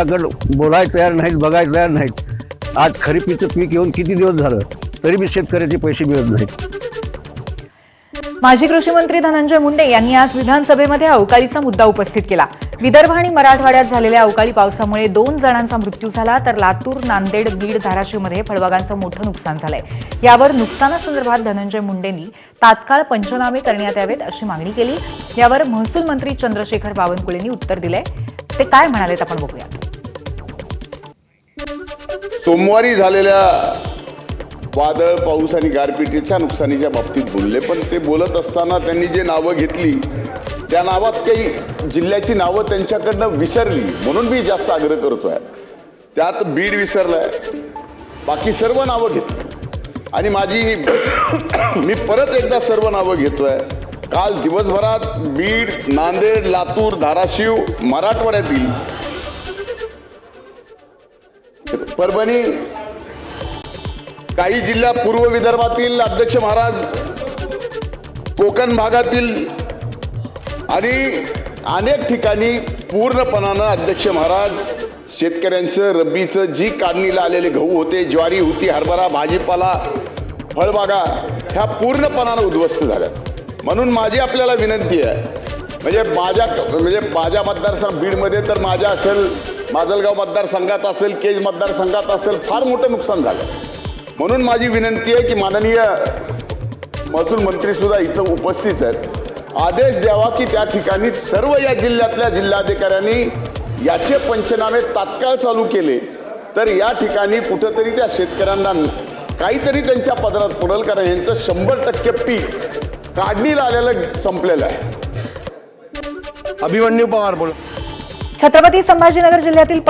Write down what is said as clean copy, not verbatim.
बोलायला तयार नाहीत, बघायला तयार नाहीत। आज खरीपीचं पीक येऊन किती दिवस झालं तरी बी शेतकऱ्याचे पैसे मिळत नाहीत। माजी कृषी मंत्री धनंजय मुंडे यांनी आज विधानसभेमध्ये अवकाळीचा मुद्दा उपस्थित केला। विदर्भ आणि मराठवाड्यात झालेल्या अवकाळी पावसामुळे 2 जणांचा मृत्यू झाला, तर लातूर, नांदेड, बीड, धाराशिवमध्ये फळबागांचं मोठं नुकसान झालंय। यावर नुकसानासंदर्भात धनंजय मुंडेंनी तात्काळ पंचनामे करण्यात यावेत अशी मागणी केली। यावर महसूल मंत्री चंद्रशेखर बावनकुळेंनी उत्तर दिलंय। ते काय म्हणालेत आपण बघूया। सोमवारी झालेल्या वादळ, पाऊस आणि गारपिटीच्या नुकसानीच्या बाबतीत बोलले, पण ते बोलत असताना त्यांनी जे नावं घेतली त्या नावात काही जिल्ह्याची नावं त्यांच्याकडनं विसरली, म्हणून मी जास्त आग्रह करतोय। त्यात बीड विसरलाय, बाकी सर्व नावं घेतली आणि मी परत एकदा सर्व नावं घेतोय। काल दिवसभरात बीड, नांदेड, लातूर, धाराशिव, मराठवाड्यातील परभणी, काही जिल्हा पूर्व विदर्भातील अध्यक्ष महाराज, कोकण भागातील आणि अनेक ठिकाणी पूर्णपणानं अध्यक्ष महाराज शेतकऱ्यांचं रब्बीचं जी काढणीला आलेले गहू होते, ज्वारी होती, हरभरा, भाजीपाला, फळबागा ह्या पूर्णपणानं उद्ध्वस्त झाल्या। म्हणून माझी आपल्याला विनंती आहे, म्हणजे माझ्या मतदारसंघ बीडमध्ये तर माझ्या असेल, माजलगाव मतदारसंघात असेल, केज मतदारसंघात असेल, फार मोठं नुकसान झालं। म्हणून माझी विनंती आहे की माननीय महसूल मंत्री सुद्धा इथं उपस्थित आहेत, आदेश द्यावा की त्या ठिकाणी सर्व या जिल्ह्यातल्या जिल्हाधिकाऱ्यांनी याचे पंचनामे तात्काळ चालू केले तर या ठिकाणी कुठेतरी त्या शेतकऱ्यांना काहीतरी त्यांच्या पदरात पडेल, कारण यांचं 100% पीक काढणीला आलेलं संपलेलं आहे। अभिमन्यू पवार बोल। छत्रपती संभाजीनगर जिल्ह्यातील